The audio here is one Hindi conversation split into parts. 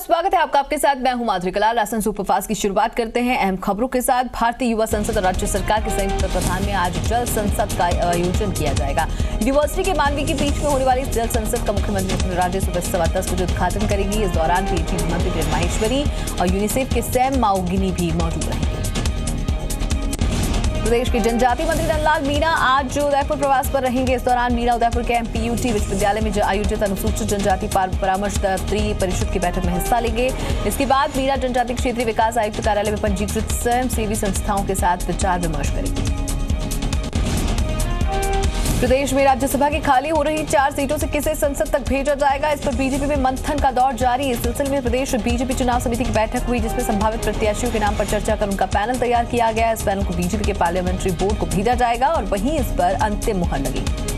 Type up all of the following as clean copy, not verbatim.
स्वागत है आपका। आपके साथ मैं हूं माधुरी कलाल। राशन सुपरफास्ट की शुरुआत करते हैं अहम खबरों के साथ। भारतीय युवा संसद और राज्य सरकार के संयुक्त तत्वाधान में आज जल संसद का आयोजन किया जाएगा। यूनिवर्सिटी के मानवी के बीच में होने वाली जल संसद का मुख्यमंत्री वसुंधरा राजे सुबह 10:15 बजे उद्घाटन करेंगी। इस दौरान पीएचई मंत्री किरण माहेश्वरी और यूनिसेफ के सैम माओगिनी भी मौजूद रहेंगे। प्रदेश के जनजातीय मंत्री नंदलाल मीणा आज उदयपुर प्रवास पर रहेंगे। इस दौरान मीणा उदयपुर के एमपीयूटी विश्वविद्यालय में आयोजित अनुसूचित जनजाति परामर्श परिषद की बैठक में हिस्सा लेंगे। इसके बाद मीणा जनजातीय क्षेत्रीय विकास आयुक्त कार्यालय में पंजीकृत स्वयंसेवी संस्थाओं के साथ विचार विमर्श करेंगे। प्रदेश में राज्यसभा की खाली हो रही 4 सीटों से किसे संसद तक भेजा जाएगा, इस पर बीजेपी में मंथन का दौर जारी। इस सिलसिले में प्रदेश बीजेपी चुनाव समिति की बैठक हुई, जिसमें संभावित प्रत्याशियों के नाम पर चर्चा कर उनका पैनल तैयार किया गया। इस पैनल को बीजेपी के पार्लियामेंट्री बोर्ड को भेजा जाएगा और वहीं इस पर अंतिम मुहर लगेगी।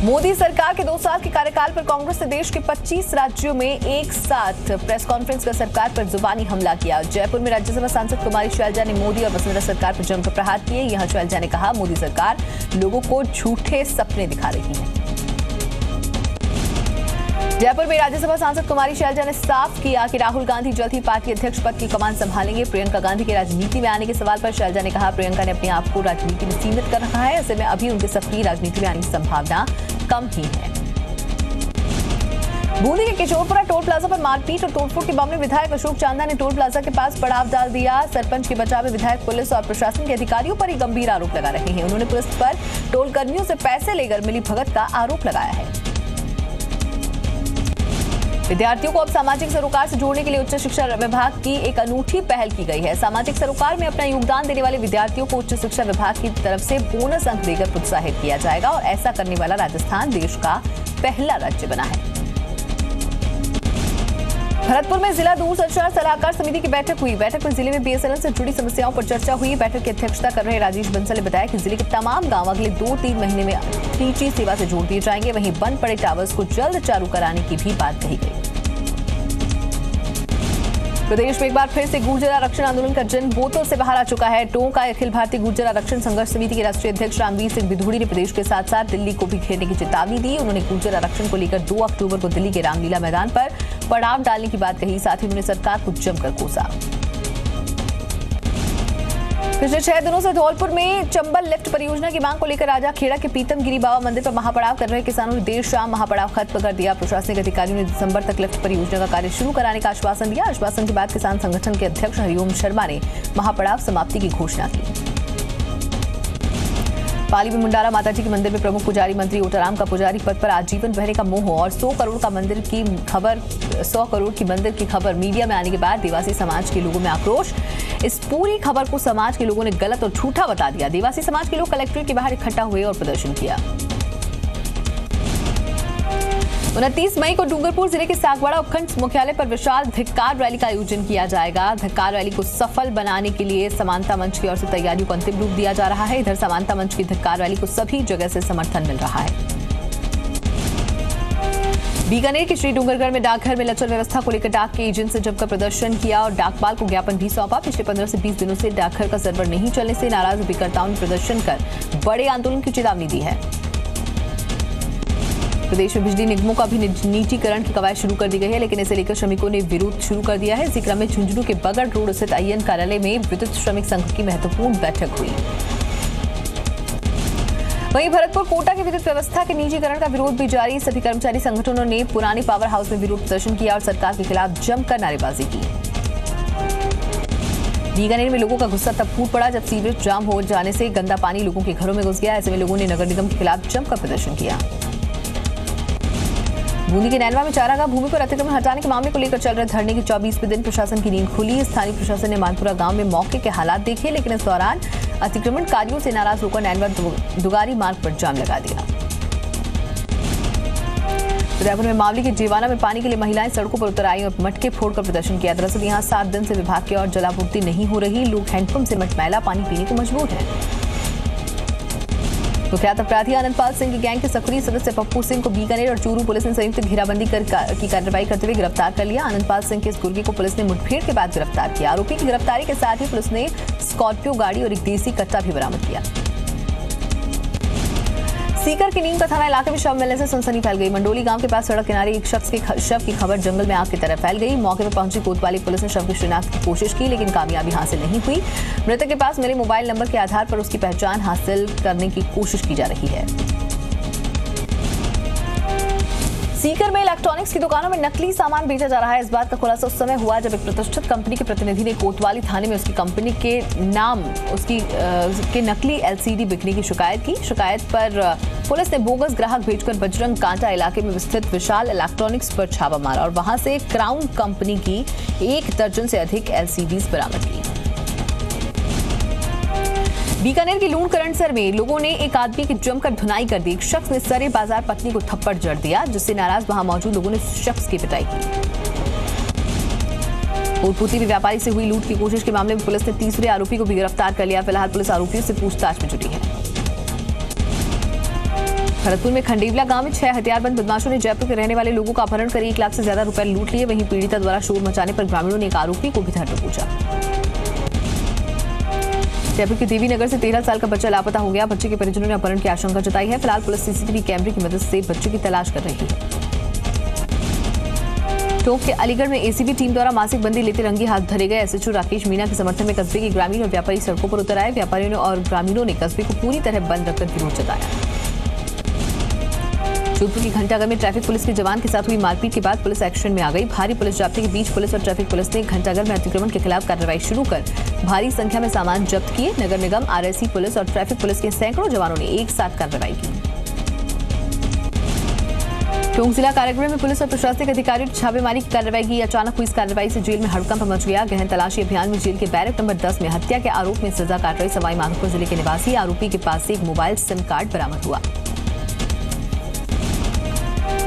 मोदी सरकार के 2 साल के कार्यकाल पर कांग्रेस ने देश के 25 राज्यों में एक साथ प्रेस कॉन्फ्रेंस कर सरकार पर जुबानी हमला किया। जयपुर में राज्यसभा सांसद कुमारी शैलजा ने मोदी और वसुंधरा सरकार पर जमकर प्रहार किए। यहां शैलजा ने कहा, मोदी सरकार लोगों को झूठे सपने दिखा रही है। जयपुर में राज्यसभा सांसद कुमारी शैलजा ने साफ किया कि राहुल गांधी जल्द ही पार्टी अध्यक्ष पद की कमान संभालेंगे। प्रियंका गांधी के राजनीति में आने के सवाल पर शैलजा ने कहा, प्रियंका ने अपने आप को राजनीति में सीमित कर रखा है। ऐसे में अभी उनके सक्रिय राजनीति में आने की संभावना कम ही है। बूंदी के किशोरपुरा टोल प्लाजा पर मारपीट और तोड़फोड़ के मामले में विधायक अशोक चांदा ने टोल प्लाजा के पास पड़ाव डाल दिया। सरपंच के बचाव में विधायक पुलिस और प्रशासन के अधिकारियों पर ही गंभीर आरोप लगा रहे हैं। उन्होंने पुलिस पर टोल कर्मियों से पैसे लेकर मिली भगत का आरोप लगाया है। विद्यार्थियों को अब सामाजिक सरोकार से जोड़ने के लिए उच्च शिक्षा विभाग की एक अनूठी पहल की गई है। सामाजिक सरोकार में अपना योगदान देने वाले विद्यार्थियों को उच्च शिक्षा विभाग की तरफ से बोनस अंक देकर प्रोत्साहित किया जाएगा और ऐसा करने वाला राजस्थान देश का पहला राज्य बना है। भरतपुर में जिला दूरसंचार सलाहकार समिति की बैठक हुई। बैठक में जिले में बीएसएनएल से जुड़ी समस्याओं पर चर्चा हुई। बैठक की अध्यक्षता कर रहे राजेश बंसल ने बताया कि जिले के तमाम गांव अगले 2-3 महीने में 3G सेवा से जोड़ दिए जाएंगे। वहीं बंद पड़े टावर्स को जल्द चालू कराने की भी बात कही गई। प्रदेश में एक बार फिर से गुर्जर आरक्षण आंदोलन का जन बोतल से बाहर आ चुका है। टोंक का अखिल भारतीय गुर्जर आरक्षण संघर्ष समिति के राष्ट्रीय अध्यक्ष रामवीर सिंह बिधूड़ी ने प्रदेश के साथ साथ दिल्ली को भी घेरने की चेतावनी दी। उन्होंने गुर्जर आरक्षण को लेकर 2 अक्टूबर को दिल्ली के रामलीला मैदान पर पड़ाव डालने की बात कही। साथ ही उन्होंने सरकार को जमकर कोसा। पिछले 6 दिनों से धौलपुर में चंबल लिफ्ट परियोजना की मांग को लेकर राजा खेड़ा के पीतमगिरी बाबा मंदिर पर महापड़ाव कर रहे किसानों ने देर शाम महापड़ाव खत्म कर दिया। प्रशासनिक अधिकारियों ने दिसंबर तक लिफ्ट परियोजना का कार्य शुरू कराने का आश्वासन दिया। आश्वासन के बाद किसान संगठन के अध्यक्ष हरिओम शर्मा ने महापड़ाव समाप्ति की घोषणा की। पाली में मुंडारा माताजी के मंदिर में प्रमुख पुजारी मंत्री ओटाराम का पुजारी पद पर आजीवन रहने का मोह और 100 करोड़ की मंदिर की खबर मीडिया में आने के बाद देवासी समाज के लोगों में आक्रोश। इस पूरी खबर को समाज के लोगों ने गलत और झूठा बता दिया। देवासी समाज के लोग कलेक्ट्रेट के बाहर इकट्ठा हुए और प्रदर्शन किया। 29 मई को डूंगरपुर जिले के सागवाड़ा उपखंड मुख्यालय पर विशाल धिक्कार रैली का आयोजन किया जाएगा। धिक्कार रैली को सफल बनाने के लिए समानता मंच की ओर से तैयारियों को अंतिम रूप दिया जा रहा है। इधर समानता मंच की धिक्कार रैली को सभी जगह से समर्थन मिल रहा है। बीकानेर के श्री डूंगरगढ़ में डाकघर में लचर व्यवस्था को लेकर डाक के एजेंट से जमकर प्रदर्शन किया और डाकपाल को ज्ञापन भी सौंपा। पिछले 15 से 20 दिनों से डाकघर का सर्वर नहीं चलने से नाराज अभिकर्ताओं ने प्रदर्शन कर बड़े आंदोलन की चेतावनी दी है। प्रदेश में बिजली निगमों का भी निजीकरण की कवायद शुरू कर दी गई है, लेकिन इसे लेकर श्रमिकों ने विरोध शुरू कर दिया है। इसी क्रम में झुंझुनू के बगड़ रोड स्थित आईएन कार्यालय में विद्युत श्रमिक संघ की महत्वपूर्ण बैठक हुई। वहीं भरतपुर कोटा की विद्युत व्यवस्था के निजीकरण का विरोध भी जारी। सभी कर्मचारी संगठनों ने पुरानी पावर हाउस में विरोध प्रदर्शन किया और सरकार के खिलाफ जमकर नारेबाजी की। बीकानेर में लोगों का गुस्सा तब फूट पड़ा जब सीवरेज जाम हो जाने से गंदा पानी लोगों के घरों में घुस गया। ऐसे में लोगों ने नगर निगम के खिलाफ जमकर प्रदर्शन किया। बूंदी के नैनवा में चारागाह भूमि पर अतिक्रमण हटाने के मामले को लेकर चल रहे धरने के 24वें दिन प्रशासन की नींद खुली। स्थानीय प्रशासन ने मानपुरा गांव में मौके के हालात देखे, लेकिन इस दौरान अतिक्रमणकारियों से नाराज होकर नैनवा दुगारी मार्ग पर जाम लगा दिया। उदयपुर में मावली के जीवाना में पानी के लिए महिलाएं सड़कों पर उतर आई और मटके फोड़कर प्रदर्शन किया। दरअसल यहां 7 दिन से विभाग की ओर जलापूर्ति नहीं हो रही। लोग हैंडपंप से मटमैला पानी पीने को मजबूर हैं। कुख्यात अपराधी आनंदपाल सिंह की गैंग के सक्रिय सदस्य पप्पू सिंह को बीकानेर और चूरू पुलिस ने संयुक्त घेराबंदी की कार्रवाई करते हुए गिरफ्तार कर लिया। आनंदपाल सिंह के इस गुर्गे को पुलिस ने मुठभेड़ के बाद गिरफ्तार किया। आरोपी की गिरफ्तारी के साथ ही पुलिस ने स्कॉर्पियो गाड़ी और एक देसी कट्टा भी बरामद किया। सीकर के नीम का थाना इलाके में शव मिलने से सनसनी फैल गई। मंडोली गांव के पास सड़क किनारे एक शख्स के शव की खबर जंगल में आग की तरह फैल गई। मौके पर पहुंची कोतवाली पुलिस ने शव की शिनाख्त की कोशिश की, लेकिन कामयाबी हासिल नहीं हुई। मृतक के पास मिले मोबाइल नंबर के आधार पर उसकी पहचान हासिल करने की कोशिश की जा रही है। सीकर में इलेक्ट्रॉनिक्स की दुकानों में नकली सामान बेचा जा रहा है। इस बात का खुलासा उस समय हुआ जब एक प्रतिष्ठित कंपनी के प्रतिनिधि ने कोतवाली थाने में उसकी कंपनी के नाम के नकली एलसीडी बिकने की शिकायत की। शिकायत पर पुलिस ने बोगस ग्राहक भेजकर बजरंग कांटा इलाके में स्थित विशाल इलेक्ट्रॉनिक्स पर छापा मारा और वहां से क्राउन कंपनी की 1 दर्जन से अधिक एलसीडीज बरामद की। बीकानेर के लूण करंडसर में लोगों ने एक आदमी की जमकर धुनाई कर दी। एक शख्स ने सरे बाजार पत्नी को थप्पड़ जड़ दिया, जिससे नाराज वहां मौजूद लोगों ने शख्स की पिटाई की। कोटपुती में व्यापारी से हुई लूट की कोशिश के मामले में पुलिस ने तीसरे आरोपी को भी गिरफ्तार कर लिया। फिलहाल पुलिस आरोपियों से पूछताछ में जुटी है। भरतपुर में खंडेवला गांव में 6 हथियारबंद बदमाशों ने जयपुर के रहने वाले लोगों का अपहरण कर 1 लाख से ज्यादा रुपए लूट लिए। वहीं पीड़िता द्वारा शोर मचाने पर ग्रामीणों ने एक आरोपी को भी धर दबोचा। जयपुर के देवीनगर से 13 साल का बच्चा लापता हो गया। बच्चे के परिजनों ने अपहरण की आशंका जताई है। फिलहाल पुलिस सीसीटीवी कैमरे की मदद से बच्चे की तलाश कर रही है। टोंक के अलीगढ़ में एसीबी टीम द्वारा मासिक बंदी लेते रंगे हाथ धरे गए। एसएचओ राकेश मीणा के समर्थन में कस्बे के ग्रामीण और व्यापारी सड़कों पर उतर आए। व्यापारियों और ग्रामीणों ने कस्बे को पूरी तरह बंद रखकर विरोध जताया। जोधपुर की घंटाघर में ट्रैफिक पुलिस के जवान के साथ हुई मारपीट के बाद पुलिस एक्शन में आ गई। भारी पुलिस जाब्ते के बीच पुलिस और ट्रैफिक पुलिस ने घंटाघर में अतिक्रमण के खिलाफ कार्रवाई शुरू कर भारी संख्या में सामान जब्त किए। नगर निगम, आरएसी पुलिस और ट्रैफिक पुलिस के सैकड़ों जवानों ने एक साथ कार्रवाई की। टोंक जिला कारागृह में पुलिस और प्रशासनिक अधिकारियों ने छापेमारी की कार्रवाई की। अचानक हुई इस कार्रवाई से जेल में हड़कंप मच गया। गहन तलाशी अभियान में जेल के बैरक नंबर 10 में हत्या के आरोप में सजा काट रहे सवाई माधोपुर जिले के निवासी आरोपी के पास से एक मोबाइल सिम कार्ड बरामद हुआ।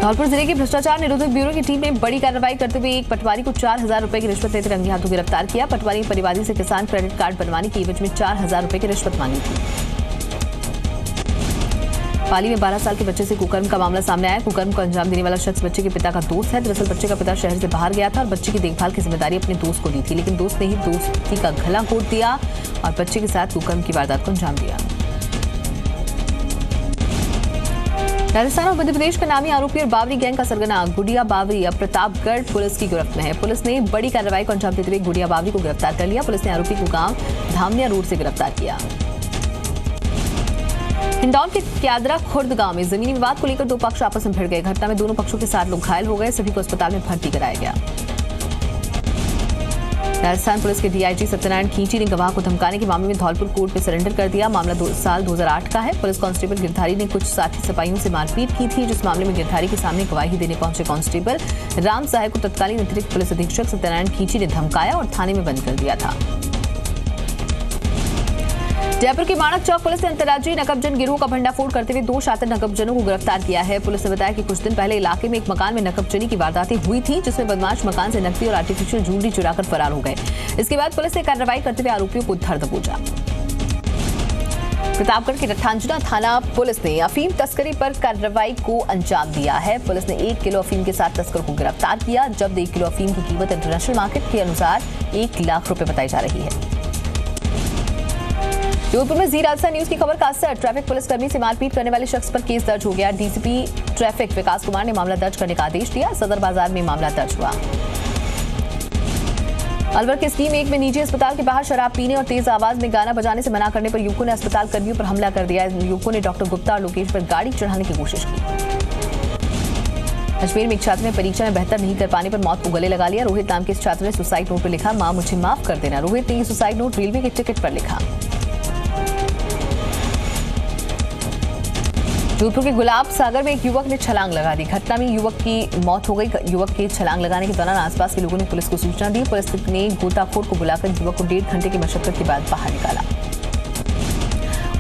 धौलपुर जिले के भ्रष्टाचार निरोधक ब्यूरो की टीम ने बड़ी कार्रवाई करते हुए एक पटवारी को 4000 रुपए की रिश्वत लेते रंगे हाथों गिरफ्तार किया। पटवारी ने परिवादी से किसान क्रेडिट कार्ड बनवाने की एवज में 4000 रुपए की रिश्वत मांगी थी। पाली में 12 साल के बच्चे से कुकर्म का मामला सामने आया। कुकर्म को अंजाम देने वाला शख्स बच्चे के पिता का दोस्त है। दरअसल बच्चे का पिता शहर से बाहर गया था और बच्चे की देखभाल की जिम्मेदारी अपने दोस्त को दी थी, लेकिन दोस्त ने ही दोस्ती का गला घोट दिया और बच्चे के साथ कुकर्म की वारदात को अंजाम दिया। राजस्थान और मध्य प्रदेश का नामी आरोपी और बावरी गैंग का सरगना गुड़िया बावरी अब प्रतापगढ़ पुलिस की गिरफ्त में है। पुलिस ने बड़ी कार्रवाई को अंजाम देते हुए गुड़िया बावरी को गिरफ्तार कर लिया। पुलिस ने आरोपी को गांव धामनिया रोड से गिरफ्तार किया। हिंडौन के क्यादरा खुर्द गांव में जमीनी विवाद को लेकर 2 पक्ष आपस में भिड़ गए। घटना में दोनों पक्षों के 7 लोग घायल हो गए। सभी को अस्पताल में भर्ती कराया गया। राजस्थान पुलिस के डीआईजी सत्यनारायण खींची ने गवाह को धमकाने के मामले में धौलपुर कोर्ट में सरेंडर कर दिया। मामला साल 2008 का है। पुलिस कांस्टेबल गिरधारी ने कुछ साथी सिपाहियों से मारपीट की थी, जिस मामले में गिरधारी के सामने गवाही देने पहुंचे कांस्टेबल राम साहेब को तत्कालीन अतिरिक्त पुलिस अधीक्षक सत्यनारायण खींची ने धमकाया और थाने में बंद कर दिया था। जयपुर के माणक चौक पुलिस ने अंतर्राज्यीय नकबजन गिरोह का भंडाफोड़ करते हुए 2 शातिर नकबजनों को गिरफ्तार किया है। पुलिस ने बताया कि कुछ दिन पहले इलाके में एक मकान में नकबजनी की वारदातें हुई थी, जिसमें बदमाश मकान से नकदी और आर्टिफिशियल ज्वेलरी चुराकर फरार हो गए। इसके बाद पुलिस ने कार्रवाई करते हुए आरोपियों को धर दबोचा। प्रतापगढ़ के रट्ठांजना थाना पुलिस ने अफीम तस्करी पर कार्रवाई को अंजाम दिया है। पुलिस ने 1 किलो अफीम के साथ तस्कर को गिरफ्तार किया। जब्त 1 किलो अफीम की कीमत इंटरनेशनल मार्केट के अनुसार 1 लाख रुपए बताई जा रही है। जोधपुर में जी राजस्थान न्यूज की खबर का असर। ट्रैफिक पुलिसकर्मी से मारपीट करने वाले शख्स पर केस दर्ज हो गया। डीसीपी ट्रैफिक विकास कुमार ने मामला दर्ज करने का आदेश दिया। सदर बाजार में मामला दर्ज हुआ। अलवर के स्कीम 1 में निजी अस्पताल के बाहर शराब पीने और तेज आवाज में गाना बजाने से मना करने पर युवकों ने अस्पताल कर्मियों पर हमला कर दिया। युवकों ने डॉक्टर गुप्ता और लोकेश पर गाड़ी चढ़ाने की कोशिश की। अजमेर में एक छात्र ने परीक्षा में बेहतर नहीं कर पाने पर मौत को गले लगा लिया। रोहित नाम के इस छात्र ने सुसाइड नोट पर लिखा, मां मुझे माफ कर देना। रोहित ने सुसाइड नोट रेलवे के टिकट पर लिखा। जोधपुर के गुलाब सागर में एक युवक ने छलांग लगा दी। घटना में युवक की मौत हो गई। युवक के छलांग लगाने के दौरान आसपास के लोगों ने पुलिस को सूचना दी। पुलिस ने गोताखोर को बुलाकर युवक को 1.5 घंटे की मशक्कत के बाद बाहर निकाला।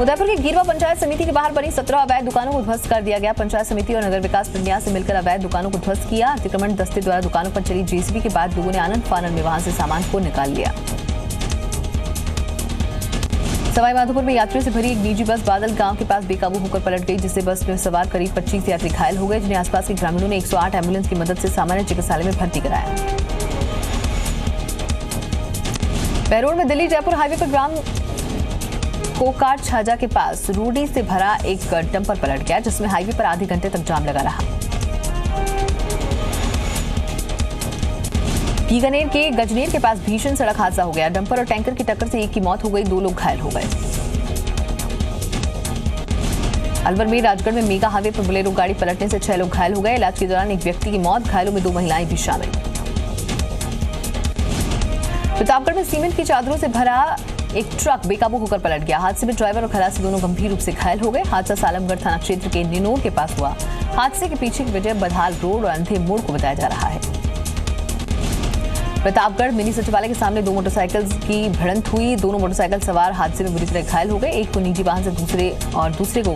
उदयपुर के गिरवा पंचायत समिति के बाहर बनी 17 अवैध दुकानों को ध्वस्त कर दिया गया। पंचायत समिति और नगर विकास प्रन्यास से मिलकर अवैध दुकानों को ध्वस्त किया। अतिक्रमण दस्ते द्वारा दुकानों पर चली जेसीबी के बाद लोगों ने आनंद फानन में वहां से सामान को निकाल लिया। सवाई माधोपुर में यात्रियों से भरी एक निजी बस बादल गांव के पास बेकाबू होकर पलट गई, जिससे बस में सवार करीब 25 यात्री घायल हो गए, जिन्हें आसपास के ग्रामीणों ने 108 एम्बुलेंस की मदद से सामान्य चिकित्सालय में भर्ती कराया। बहरोड में दिल्ली जयपुर हाईवे पर ग्राम कोकार छाजा के पास रूडी से भरा एक डंपर पलट गया, जिसमें हाईवे पर आधे घंटे तक जाम लगा रहा। बीकानेर के गजनेर के पास भीषण सड़क हादसा हो गया। डंपर और टैंकर की टक्कर से एक की मौत हो गई, 2 लोग घायल हो गए। अलवर में राजगढ़ में मेगा हाईवे पर बोलेरो गाड़ी पलटने से 6 लोग घायल हो गए। इलाज के दौरान एक व्यक्ति की मौत, घायलों में 2 महिलाएं भी शामिल। प्रतापगढ़ में सीमेंट की चादरों से भरा एक ट्रक बेकाबू होकर पलट गया। हादसे में ड्राइवर और खलासी दोनों गंभीर रूप से घायल हो गए। हादसा सालमगढ़ थाना क्षेत्र के निनोर के पास हुआ। हादसे के पीछे की वजह बदहाल रोड और अंधे मोड़ को बताया जा रहा है। प्रतापगढ़ मिनी सचिवालय के सामने 2 मोटरसाइकिल की भिड़ंत हुई। दोनों मोटरसाइकिल सवार हादसे में बुरी तरह घायल हो गए। एक को निजी वाहन से दूसरे को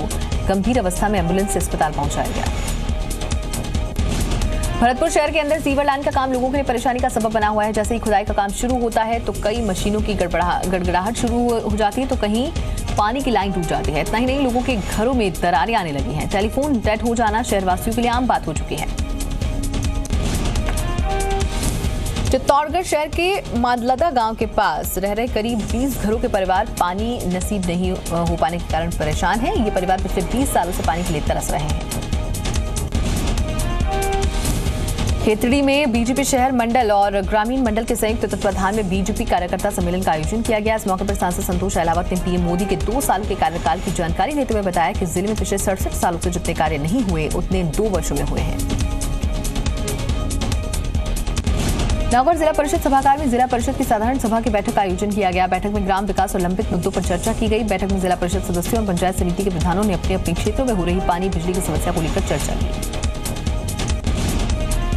गंभीर अवस्था में एम्बुलेंस से अस्पताल पहुंचाया गया। भरतपुर शहर के अंदर सीवर लाइन का काम लोगों के लिए परेशानी का सबब बना हुआ है। जैसे ही खुदाई का काम शुरू होता है तो कई मशीनों की गड़गड़ाहट शुरू हो जाती है, तो कहीं पानी की लाइन टूट जाती है। इतना ही नहीं, लोगों के घरों में दरारें आने लगी हैं। टेलीफोन डेड हो जाना शहरवासियों के लिए आम बात हो चुकी है। चित्तौड़गढ़ शहर के मादलदा गांव के पास रह रहे करीब 20 घरों के परिवार पानी नसीब नहीं हो पाने के कारण परेशान हैं। ये परिवार पिछले 20 सालों से पानी के लिए तरस रहे हैं। खेतड़ी में बीजेपी शहर मंडल और ग्रामीण मंडल के संयुक्त तत्वाधान में बीजेपी कार्यकर्ता सम्मेलन का आयोजन किया गया। इस मौके पर सांसद संतोष अहलावत ने पीएम मोदी के 2 साल के कार्यकाल की जानकारी देते हुए बताया कि जिले में पिछले 67 सालों से जितने कार्य नहीं हुए उतने 2 वर्षों में हुए हैं। नौगढ़ जिला परिषद सभागार में जिला परिषद की साधारण सभा की बैठक का आयोजन किया गया। बैठक में ग्राम विकास और लंबित मुद्दों पर चर्चा की गई। बैठक में जिला परिषद सदस्यों और पंचायत समिति के प्रधानों ने अपने अपने क्षेत्रों में हो रही पानी बिजली की समस्या को लेकर चर्चा की।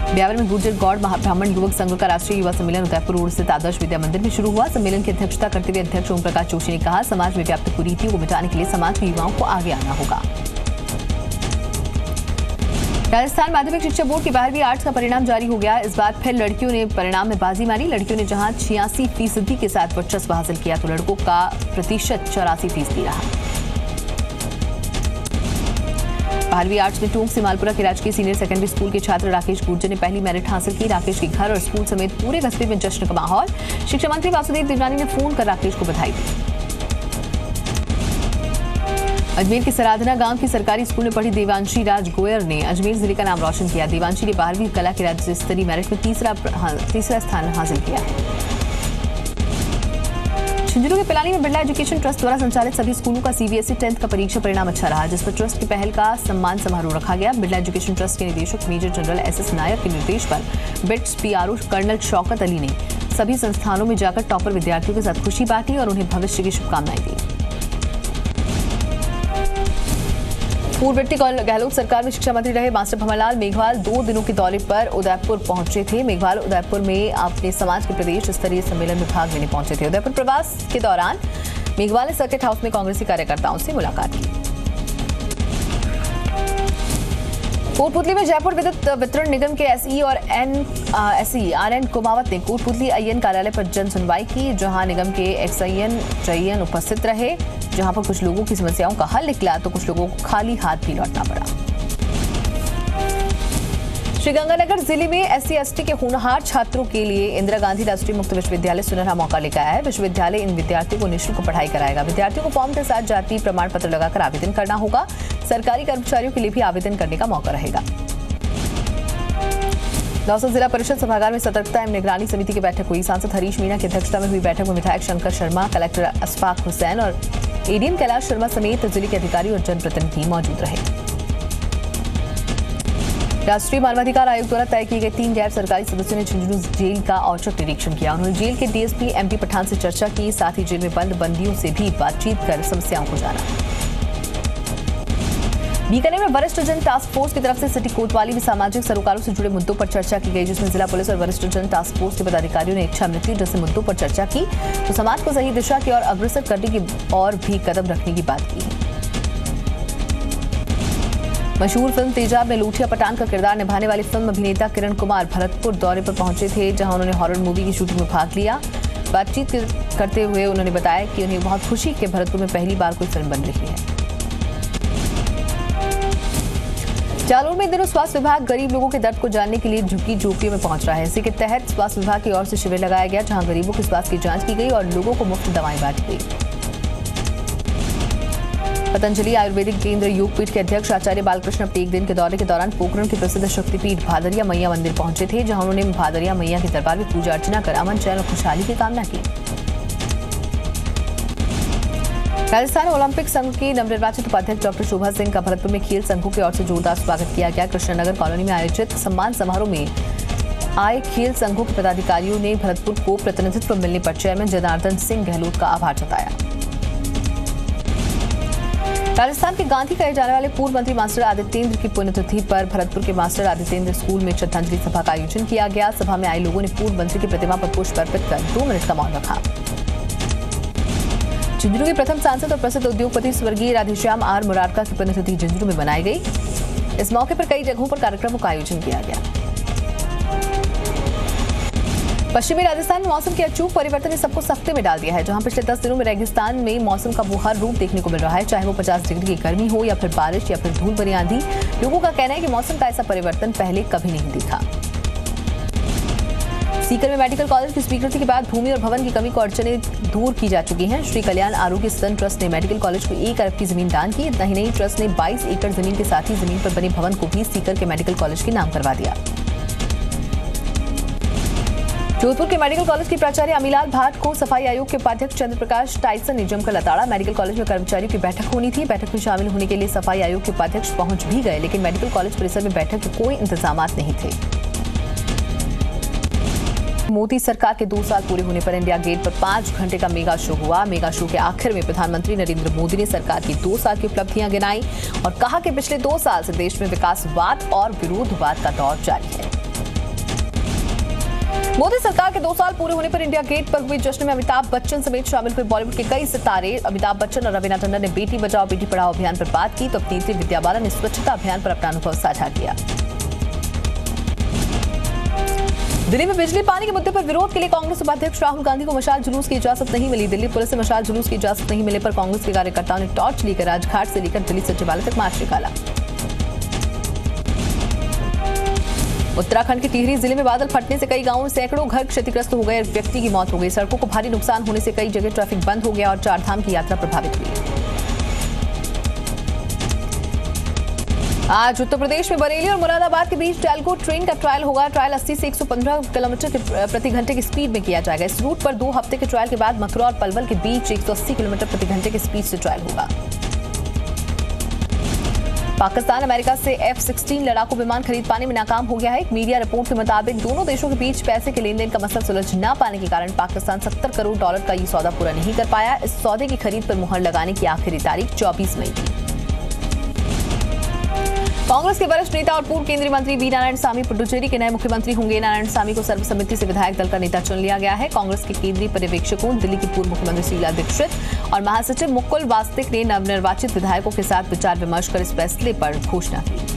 ब्यावर में गुर्जर गौड़ महाब्राह्मण युवक संघ का राष्ट्रीय युवा सम्मेलन उदयपुर रोड स्थित आदर्श विद्या मंदिर में शुरू हुआ। सम्मेलन की अध्यक्षता करते हुए अध्यक्ष ओम प्रकाश जोशी ने कहा, समाज में व्याप्त कुरीतियों को मिटाने के लिए समाज के युवाओं को आगे आना होगा। राजस्थान माध्यमिक शिक्षा बोर्ड की 12वीं आर्ट्स का परिणाम जारी हो गया। इस बार फिर लड़कियों ने परिणाम में बाजी मारी। लड़कियों ने जहां 86% के साथ वर्चस्व हासिल किया तो लड़कों का प्रतिशत 84% रहा। 12वीं आर्ट्स में टोंक से मालपुरा के राजकीय सीनियर सेकेंडरी स्कूल के छात्र राकेश गुर्जर ने पहली मेरिट हासिल की। राकेश के घर और स्कूल समेत पूरे कस्बे में जश्न का माहौल। शिक्षा मंत्री वासुदेव देवनानी ने फोन कर राकेश को बधाई दी। अजमेर के सराधना गांव की सरकारी स्कूल में पढ़ी देवांशी राज गोयर ने अजमेर जिले का नाम रोशन किया। देवांशी ने 12वीं कला के राज्य स्तरीय मेरिट में तीसरा स्थान हासिल किया है। झुंझुनू के पिलानी में बिरला एजुकेशन ट्रस्ट द्वारा संचालित सभी स्कूलों का सीबीएसई 10th का परीक्षा परिणाम अच्छा रहा, जिस पर ट्रस्ट की पहल का सम्मान समारोह रखा गया। बिरला एजुकेशन ट्रस्ट के निदेशक मेजर जनरल एसएस नायर के निर्देश पर BITS PRO colonel Shaukat Ali ने सभी संस्थानों में जाकर टॉपर विद्यार्थियों के साथ खुशी बांटी और उन्हें भविष्य की शुभकामनाएं दी। पूर्व वित्त गहलोत सरकार में शिक्षा मंत्री रहे मास्टर भंवरलाल मेघवाल 2 दिनों के दौरे पर उदयपुर पहुंचे थे। मेघवाल उदयपुर में अपने समाज के प्रदेश स्तरीय सम्मेलन में भाग लेने पहुंचे थे। उदयपुर प्रवास के दौरान मेघवाल ने सर्किट हाउस में कांग्रेसी कार्यकर्ताओं से मुलाकात की। कोटपुतली में जयपुर विद्युत वितरण निगम के एसई और एसई आरएन कुमावत ने कोटपुतली आईएन कार्यालय पर जन सुनवाई की, जहां निगम के एक्सआईएन उपस्थित रहे। जहां पर कुछ लोगों की समस्याओं का हल निकला तो कुछ लोगों को खाली हाथ भी लौटना पड़ा। श्रीगंगानगर जिले में एससी एसटी के होनहार छात्रों के लिए इंदिरा गांधी राष्ट्रीय मुक्त विश्वविद्यालय सुनहरा मौका लेकर आया है। विश्वविद्यालय इन विद्यार्थियों को निःशुल्क पढ़ाई कराएगा। विद्यार्थियों को फॉर्म के साथ जाति प्रमाण पत्र लगाकर आवेदन करना होगा। सरकारी कर्मचारियों के लिए भी आवेदन करने का मौका रहेगा। दौसा जिला परिषद सभागार में सतर्कता एवं निगरानी समिति की बैठक हुई। सांसद हरीश मीणा की अध्यक्षता में हुई बैठक में विधायक शंकर शर्मा, कलेक्टर अशफाक हुसैन और एडीएम कैलाश शर्मा समेत जिले के अधिकारी और जनप्रतिनिधि मौजूद रहे। राष्ट्रीय मानवाधिकार आयोग द्वारा तय किए गए 3 गैर सरकारी सदस्यों ने झुंझुनू जेल का औचक निरीक्षण किया। उन्होंने जेल के डीएसपी एमपी पठान से चर्चा की, साथ ही जेल में बंद बंदियों से भी बातचीत कर समस्याओं को जाना। बीकानेर में वरिष्ठ जन टास्क फोर्स की तरफ से सिटी कोतवाली में सामाजिक सरोकारों से जुड़े मुद्दों पर चर्चा की गई, जिसमें जिला पुलिस और वरिष्ठ जन टास्क फोर्स के पदाधिकारियों ने इच्छा मृत्यु जैसे मुद्दों पर चर्चा की तो समाज को सही दिशा की ओर अग्रसर करने की और भी कदम रखने की बात की। मशहूर फिल्म तेजाब में लूठिया पठान का किरदार निभाने वाले फिल्म अभिनेता किरण कुमार भरतपुर दौरे पर पहुंचे थे, जहां उन्होंने हॉरर मूवी की शूटिंग में भाग लिया। बातचीत करते हुए उन्होंने बताया कि उन्हें बहुत खुशी कि भरतपुर में पहली बार कोई फिल्म बन रही है। जालौर में इन दिनों स्वास्थ्य विभाग गरीब लोगों के दर्द को जानने के लिए झुग्गी झोपड़ियों में पहुंच रहा है। इसी के तहत स्वास्थ्य विभाग की ओर से शिविर लगाया गया, जहां गरीबों के स्वास्थ्य की जांच की गई और लोगों को मुफ्त दवाएं बांटी गई। पतंजलि आयुर्वेदिक केंद्र योगपीठ के अध्यक्ष आचार्य बालकृष्ण अपने एक दिन के दौरे के दौरान पोखरण के प्रसिद्ध शक्तिपीठ भादरिया मैया मंदिर पहुंचे थे, जहां उन्होंने भादरिया मैया के दरबार में पूजा अर्चना कर अमन चैन और खुशहाली की कामना की। राजस्थान ओलंपिक संघ की नवनिर्वाचित उपाध्यक्ष डॉक्टर शोभा सिंह का भरतपुर में खेल संघों की ओर से जोरदार स्वागत किया गया। कृष्णनगर कॉलोनी में आयोजित सम्मान समारोह में आए खेल संघों के पदाधिकारियों ने भरतपुर को प्रतिनिधित्व मिलने पर चेयरमैन जनार्दन सिंह गहलोत का आभार जताया। राजस्थान के गांधी कहे जाने वाले पूर्व मंत्री मास्टर आदित्येंद्र की पुण्यतिथि पर भरतपुर के मास्टर आदित्येंद्र स्कूल में श्रद्धांजलि सभा का आयोजन किया गया। सभा में आए लोगों ने पूर्व मंत्री की प्रतिमा पर पुष्प अर्पित कर 2 मिनट का मौन रखा। झुंझुनू के प्रथम सांसद और प्रसिद्ध उद्योगपति स्वर्गीय राधेश्याम आर मुरारका की पुण्यतिथि झुंझुनू में मनाई गई। इस मौके पर कई जगहों पर कार्यक्रमों का आयोजन किया गया। पश्चिमी राजस्थान में मौसम के अचूक परिवर्तन ने सबको सख्ते में डाल दिया है। जहां पिछले 10 दिनों में रेगिस्तान में मौसम का वो हर रूप देखने को मिल रहा है, चाहे वो 50 डिग्री की गर्मी हो या फिर बारिश या फिर धूल भरी आंधी। लोगों का कहना है कि मौसम का ऐसा परिवर्तन पहले कभी नहीं दिखा। सीकर में मेडिकल कॉलेज की स्वीकृति के बाद भूमि और भवन की कमी को अड़चनें दूर की जा चुकी हैं। श्री कल्याण आरोग्य सदन ट्रस्ट ने मेडिकल कॉलेज को 1 अरब की जमीन दान की। इतना ही नहीं, ट्रस्ट ने 22 एकड़ जमीन के साथ ही जमीन पर बने भवन को भी सीकर के मेडिकल कॉलेज के नाम करवा दिया। जोधपुर के मेडिकल कॉलेज की प्राचार्य अमीलाल भाट को सफाई आयोग के उपाध्यक्ष चंद्र प्रकाश टाइसन ने जमकर लताड़ा। मेडिकल कॉलेज में कर्मचारियों की बैठक होनी थी। बैठक में शामिल होने के लिए सफाई आयोग के उपाध्यक्ष पहुंच भी गए, लेकिन मेडिकल कॉलेज परिसर में बैठक के कोई इंतजाम नहीं थे। मोदी सरकार के 2 साल पूरे होने पर इंडिया गेट पर 5 घंटे का मेगा शो हुआ। मेगा शो के आखिर में प्रधानमंत्री नरेंद्र मोदी ने सरकार की 2 साल की उपलब्धियां गिनाई और कहा कि पिछले 2 साल से देश में विकासवाद और विरोधवाद का दौर जारी है। मोदी सरकार के 2 साल पूरे होने पर इंडिया गेट पर हुए जश्न में अमिताभ बच्चन समेत शामिल हुए बॉलीवुड के कई सितारे। अमिताभ बच्चन और रवीना टंडन ने बेटी बचाओ बेटी पढ़ाओ अभियान पर बात की, तो अभिनेत्री विद्या बालन ने स्वच्छता अभियान पर अपना अनुभव साझा किया। दिल्ली में बिजली पानी के मुद्दे पर विरोध के लिए कांग्रेस उपाध्यक्ष राहुल गांधी को मशाल जुलूस की इजाजत नहीं मिली। दिल्ली पुलिस से मशाल जुलूस की इजाजत नहीं मिलने पर कांग्रेस के कार्यकर्ताओं ने टॉर्च लेकर राजघाट से लेकर दिल्ली सचिवालय तक मार्च निकाला। उत्तराखंड के टिहरी जिले में बादल फटने से कई गांवों में सैकड़ों घर क्षतिग्रस्त हो गए। एक व्यक्ति की मौत हो गई। सड़कों को भारी नुकसान होने से कई जगह ट्रैफिक बंद हो गया और 4 धाम की यात्रा प्रभावित हुई। आज उत्तर प्रदेश में बरेली और मुरादाबाद के बीच टेल्को ट्रेन का ट्रायल होगा। ट्रायल 80 से 115 किलोमीटर प्रति घंटे की स्पीड में किया जाएगा। इस रूट पर 2 हफ्ते के ट्रायल के बाद मथुरा और पलवल के बीच 180 किलोमीटर प्रति घंटे की स्पीड से ट्रायल होगा। पाकिस्तान अमेरिका से F-16 लड़ाकू विमान खरीद पाने में नाकाम हो गया है। एक मीडिया रिपोर्ट के मुताबिक दोनों देशों के बीच पैसे के लेन देन का मसला सुलझ न पाने के कारण पाकिस्तान $70 करोड़ का ये सौदा पूरा नहीं कर पाया। इस सौदे की खरीद पर मुहर लगाने की आखिरी तारीख 24 मई थी। कांग्रेस के वरिष्ठ नेता और पूर्व केंद्रीय मंत्री वी नारायणसामी पुडुचेरी के नए मुख्यमंत्री होंगे। नारायणसामी को सर्वसम्मति से विधायक दल का नेता चुन लिया गया है। कांग्रेस के केंद्रीय पर्यवेक्षकों दिल्ली की पूर्व मुख्यमंत्री शीला दीक्षित और महासचिव मुकुल वासनिक ने नवनिर्वाचित विधायकों के साथ विचार विमर्श कर इस फैसले पर घोषणा की।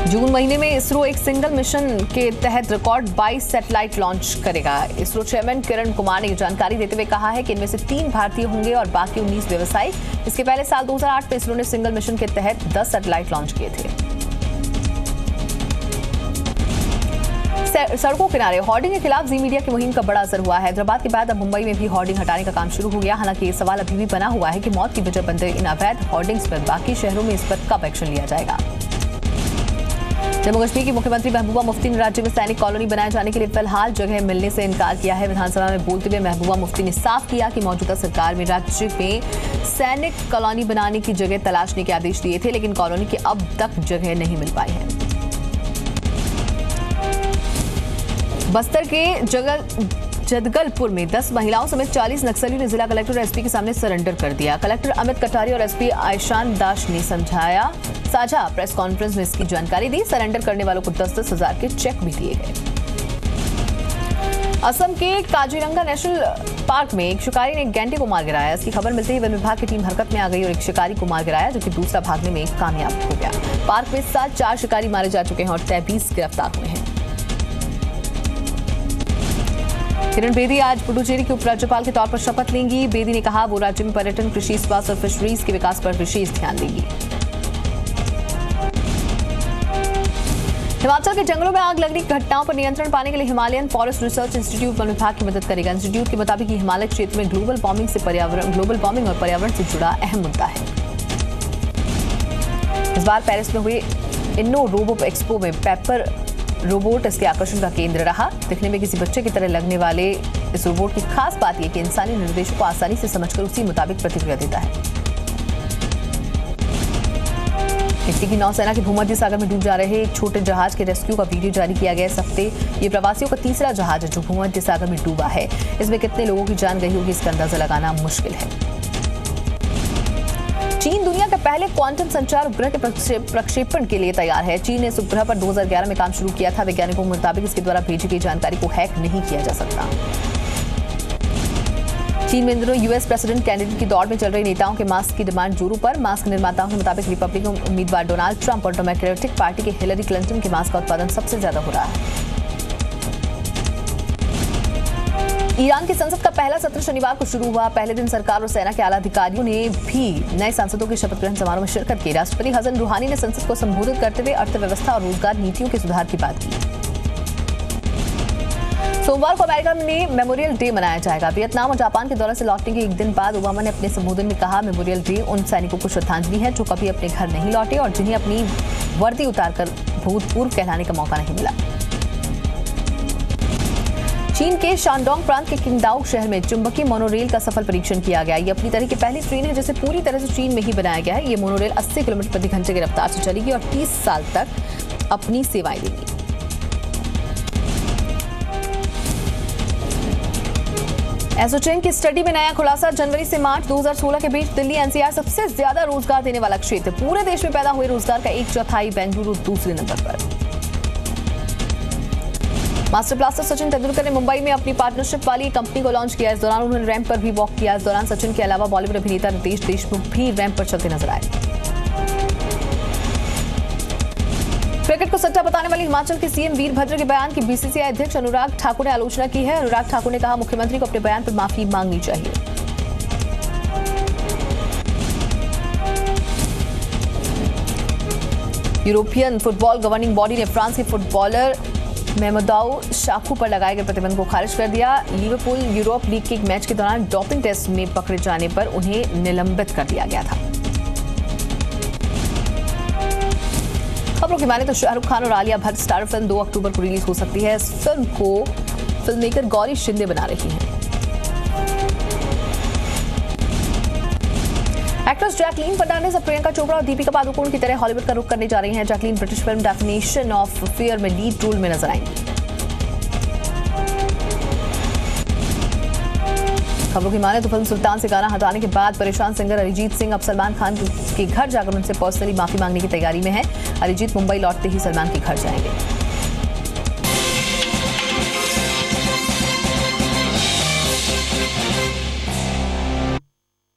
जून महीने में इसरो एक सिंगल मिशन के तहत रिकॉर्ड 22 सैटेलाइट लॉन्च करेगा। इसरो चेयरमैन किरण कुमार ने जानकारी देते हुए कहा है कि इनमें से 3 भारतीय होंगे और बाकी 19 व्यवसायिक। इसके पहले साल 2008 में इसरो ने सिंगल मिशन के तहत 10 सैटेलाइट लॉन्च किए थे। सड़कों किनारे होर्डिंग के खिलाफ जी मीडिया की मुहिम का बड़ा असर हुआ है। हैदराबाद के बाद अब मुंबई में भी होर्डिंग हटाने का काम शुरू हो गया। हालांकि ये सवाल अभी भी बना हुआ है कि मौत की वजह बनते इन अवैध होर्डिंग्स पर बाकी शहरों में इस पर कब एक्शन लिया जाएगा। जम्मू कश्मीर की मुख्यमंत्री महबूबा मुफ्ती ने राज्य में सैनिक कॉलोनी बनाए जाने के लिए फिलहाल जगह मिलने से इनकार किया है। विधानसभा में बोलते हुए महबूबा मुफ्ती ने साफ किया कि मौजूदा सरकार में राज्य में सैनिक कॉलोनी बनाने की जगह तलाशने के आदेश दिए थे, लेकिन कॉलोनी की अब तक जगह नहीं मिल पाई है। बस्तर के जदगलपुर में 10 महिलाओं समेत 40 नक्सलियों ने जिला कलेक्टर और एसपी के सामने सरेंडर कर दिया। कलेक्टर अमित कटारी और एसपी आयशान दास ने साझा प्रेस कॉन्फ्रेंस में इसकी जानकारी दी। सरेंडर करने वालों को 10-10 हजार के चेक भी दिए गए। असम के काजीरंगा नेशनल पार्क में एक शिकारी ने एक गैंडे को मार गिराया। इसकी खबर मिलते ही वन विभाग की टीम हरकत में आ गई और एक शिकारी को मार गिराया, जो कि दूसरा भागने में कामयाब हो गया। पार्क में इस साल 4 शिकारी मारे जा चुके हैं और 23 गिरफ्तार हुए हैं। किरण बेदी आज पुडुचेरी के उपराज्यपाल के तौर पर शपथ लेंगी। बेदी ने कहा वो राज्य में पर्यटन, कृषि, स्वास्थ्य और फिशरीज के विकास पर विशेष ध्यान देंगी। हिमाचल के जंगलों में आग लगने की घटनाओं पर नियंत्रण पाने के लिए Himalayan forest research institute one विभाग की मदद करेगा। इंस्टीट्यूट के मुताबिक हिमालय क्षेत्र में ग्लोबल वार्मिंग और पर्यावरण से जुड़ा अहम मुद्दा है। इस बार पेरिस में हुए इन्नो रोबो एक्सपो में पेपर रोबोट इसके आकर्षण का केंद्र रहा। दिखने में किसी बच्चे की तरह लगने वाले इस रोबोट की खास बात यह कि इंसानी निर्देशों को आसानी से समझकर उसी मुताबिक प्रतिक्रिया देता है। इटली की नौसेना के भूमध्य सागर में डूब जा रहे एक छोटे जहाज के रेस्क्यू का वीडियो जारी किया गया इस हफ्ते। ये प्रवासियों का तीसरा जहाज है जो भूमध्य सागर में डूबा है। इसमें कितने लोगों की जान गई होगी इसका अंदाजा लगाना मुश्किल है। चीन दुनिया के पहले क्वांटम संचार उपग्रह के प्रक्षेपण के लिए तैयार है। चीन ने इस उपग्रह पर 2011 में काम शुरू किया था। वैज्ञानिकों के मुताबिक इसके द्वारा भेजी गई जानकारी को हैक नहीं किया जा सकता। चीन में इन दिनों यूएस प्रेसिडेंट कैंडिडेट की दौड़ में चल रहे नेताओं के मास्क की डिमांड जोरों पर। मास्क निर्माताओं के मुताबिक रिपब्लिकन उम्मीदवार डोनाल्ड ट्रंप और डेमोक्रेटिक पार्टी के हिलरी क्लिंटन के मास्क का उत्पादन सबसे ज्यादा हो रहा है। ईरान की संसद का पहला सत्र शनिवार को शुरू हुआ। पहले दिन सरकार और सेना के आला अधिकारियों ने भी नए सांसदों के शपथ ग्रहण समारोह में शिरकत की। राष्ट्रपति हसन रूहानी ने संसद को संबोधित करते हुए अर्थव्यवस्था और रोजगार नीतियों के सुधार की बात की। सोमवार को अमेरिका में मेमोरियल डे मनाया जाएगा। वियतनाम और जापान के दौरे से लौटने के एक दिन बाद ओबामा ने अपने संबोधन में कहा, मेमोरियल डे उन सैनिकों को श्रद्धांजलि है जो कभी अपने घर नहीं लौटे और जिन्हें अपनी वर्दी उतारकर भूतपूर्व कहलाने का मौका नहीं मिला। चीन के शानडोंग प्रांत के किंगदाओ शहर में चुंबकीय मोनोरेल का सफल परीक्षण किया गया। ये अपनी तरह की पहली ट्रेन है जिसे पूरी तरह से चीन में ही बनाया गया है। ये मोनोरेल 80 किलोमीटर प्रति घंटे की रफ्तार से चलेगी और 30 साल तक अपनी सेवाएं देगी। एसोचैम की स्टडी में नया खुलासा। जनवरी से मार्च 2016 के बीच दिल्ली एनसीआर सबसे ज्यादा रोजगार देने वाला क्षेत्र। पूरे देश में पैदा हुए रोजगार का 1/4 बेंगलुरु दूसरे नंबर पर। मास्टर ब्लास्टर सचिन तेंदुलकर ने मुंबई में अपनी पार्टनरशिप वाली कंपनी को लॉन्च किया। इस दौरान उन्होंने रैंप पर भी वॉक किया। इस दौरान सचिन के अलावा बॉलीवुड अभिनेता रितेश देशमुख भी रैंप पर चलते नजर आए। क्रिकेट को सट्टा बताने वाली हिमाचल के सीएम वीरभद्र के बयान की बीसीसीआई अध्यक्ष अनुराग ठाकुर ने आलोचना की है। अनुराग ठाकुर ने कहा, मुख्यमंत्री को अपने बयान पर माफी मांगनी चाहिए। यूरोपियन फुटबॉल गवर्निंग बॉडी ने फ्रांस के फुटबॉलर मेहमदाउ शाकू पर लगाए गए प्रतिबंध को खारिज कर दिया। लिवरपूल यूरोप लीग के एक मैच के दौरान डोपिंग टेस्ट में पकड़े जाने पर उन्हें निलंबित कर दिया गया था। खबरों की माने तो शाहरुख खान और आलिया भट्ट स्टार फिल्म 2 अक्टूबर को रिलीज हो सकती है। इस फिल्म को फिल्म मेकर गौरी शिंदे बना रही हैं। एक्ट्रेस जैकलीन फर्नांडिस अब प्रियंका चोपड़ा और दीपिका पादुकोण की तरह हॉलीवुड का रुख करने जा रही हैं। Jacqueline British film definition of fear में लीड रोल में नजर आएंगी। खबरों की माने तो फिल्म सुल्तान से गाना हटाने के बाद परेशान सिंगर अरिजीत सिंह अब सलमान खान के घर जाकर उनसे पर्सनली माफी मांगने की तैयारी में है। अरिजीत मुंबई लौटते ही सलमान के घर जाएंगे।